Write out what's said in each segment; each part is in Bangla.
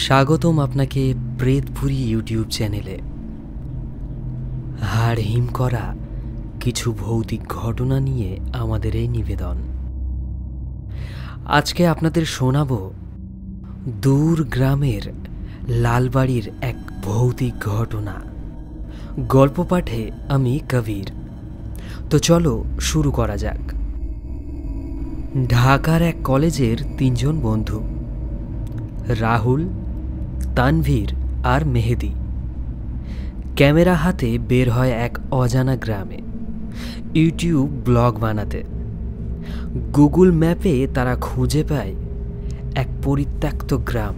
স্বাগতম আপনাকে প্রেতপুরী ইউটিউব চ্যানেলে। হাড় হিম করা কিছু ভৌতিক ঘটনা নিয়ে আমাদের এই নিবেদন। আজকে আপনাদের শোনাব দূর গ্রামের লালবাড়ির এক ভৌতিক ঘটনা। গল্প পাঠে আমি কবির। তো চলো শুরু করা যাক। ঢাকার এক কলেজের তিনজন বন্ধু, রাহুল, তানভীর আর মেহেদি, ক্যামেরা হাতে বের হয় এক অজানা গ্রামে ইউটিউব ব্লগ বানাতে। গুগল ম্যাপে তারা খুঁজে পায় এক পরিত্যক্ত গ্রাম,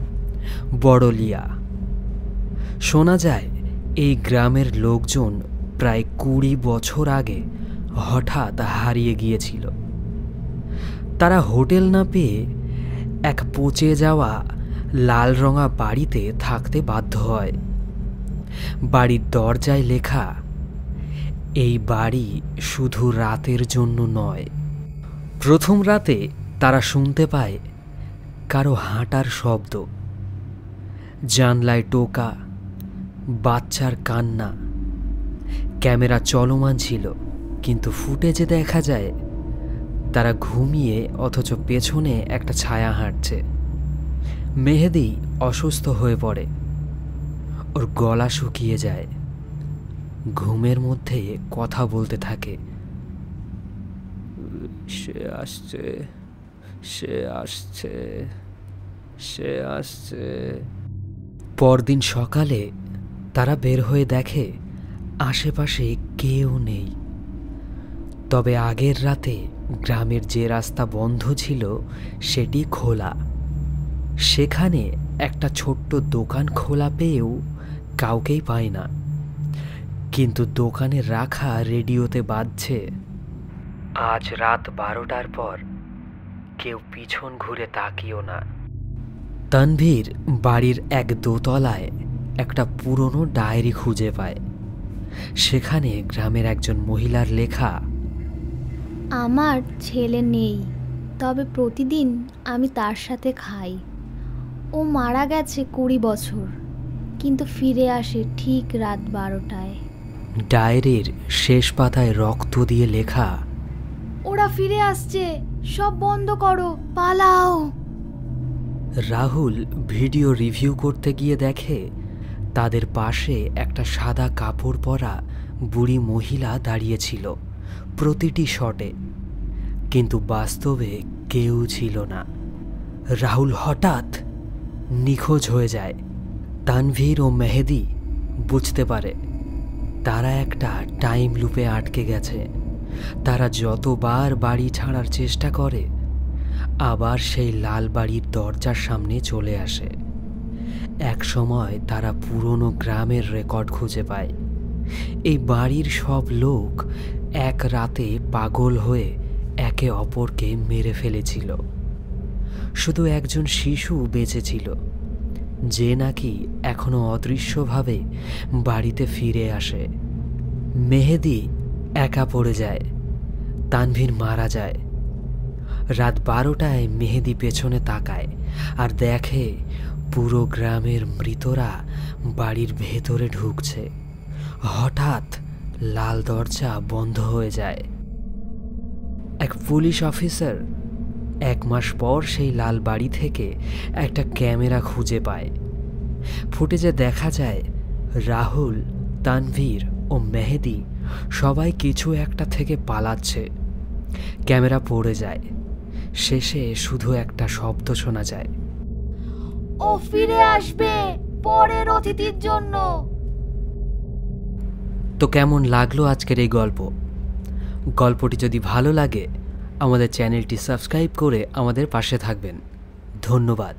বড়লিয়া। শোনা যায় এই গ্রামের লোকজন প্রায় 20 বছর আগে হঠাৎ হারিয়ে গিয়েছিল। তারা হোটেল না পেয়ে এক পচে যাওয়া লাল রঙা বাড়িতে থাকতে বাধ্য হয়। বাড়ির দরজায় লেখা, এই বাড়ি শুধু রাতের জন্য নয়। প্রথম রাতে তারা শুনতে পায় কারো হাঁটার শব্দ, জানলায় টোকা, বাচ্চার কান্না। ক্যামেরা চলমান ছিল, কিন্তু ফুটেজে দেখা যায় তারা ঘুমিয়ে, অথচ পেছনে একটা ছায়া হাঁটছে। মেহেদি অসুস্থ হয়ে পড়ে, ওর গলা শুকিয়ে যায়। ঘুমের মধ্যে কথা বলতে থাকে, সে আসছে, সে আসছে, সে আসছে। পরদিন সকালে তারা বের হয়ে দেখে আশেপাশে কেউ নেই। তবে আগের রাতে গ্রামের যে রাস্তা বন্ধ ছিল সেটি খোলা। সেখানে একটা ছোট্ট দোকান খোলা পেয়েও কাউকেই পায় না। কিন্তু দোকানে রাখা রেডিওতে বাজছে, আজ রাত 12টার পর কেউ পিছন ঘুরে তাকিও না। তানভীর বাড়ির এক দোতলায় একটা পুরনো ডায়েরি খুঁজে পায়। সেখানে গ্রামের একজন মহিলার লেখা, আমার ছেলে নেই, তবে প্রতিদিন আমি তার সাথে খাই। ও মারা গেছে 20 বছর, কিন্তু ফিরে আসে ঠিক রাত 12টায়। ডায়েরির শেষ পাতায় রক্ত দিয়ে লেখা, ওরা ফিরে আসছে, সব বন্ধ করো, পালাও। রাহুল ভিডিও রিভিউ করতে গিয়ে দেখে তাদের পাশে একটা সাদা কাপড় পরা বুড়ি মহিলা দাঁড়িয়েছিল প্রতিটি শটে, কিন্তু বাস্তবে কেউ ছিল না। রাহুল হঠাৎ নিখোঁজ হয়ে যায়। তানভীর ও মেহেদি বুঝতে পারে তারা একটা টাইম লুপে আটকে গেছে। তারা যতবার বাড়ি ছাড়ার চেষ্টা করে, আবার সেই লাল বাড়ির দরজার সামনে চলে আসে। এক সময় তারা পুরনো গ্রামের রেকর্ড খুঁজে পায়। এই বাড়ির সব লোক এক রাতে পাগল হয়ে একে অপরকে মেরে ফেলেছিল। শুধু একজন শিশু বেঁচে ছিল, যে নাকি এখনো অদৃশ্যভাবে বাড়িতে ফিরে আসে। মেহেদি একা পড়ে যায়, তানভীর মারা যায়। রাত 12টায় মেহেদি পেছনে তাকায় আর দেখে পুরো গ্রামের মৃতরা বাড়ির ভেতরে ঢুকছে। হঠাৎ লাল দরজা বন্ধ হয়ে যায়। এক পুলিশ অফিসার 1 মাস পর সেই লাল বাড়ি থেকে একটা ক্যামেরা খুঁজে পায়। ফুটেজে দেখা যায় রাহুল, তানভীর ও মেহেদি সবাই কিছু একটা থেকে পালাচ্ছে। ক্যামেরা পড়ে যায়। শেষে শুধু একটা শব্দ শোনা যায়, ও ফিরে আসবে পরের অতিথির জন্য। তো কেমন লাগলো আজকের এই গল্প? গল্পটি যদি ভালো লাগে আমাদের চ্যানেলটি সাবস্ক্রাইব করে আমাদের পাশে থাকবেন। ধন্যবাদ।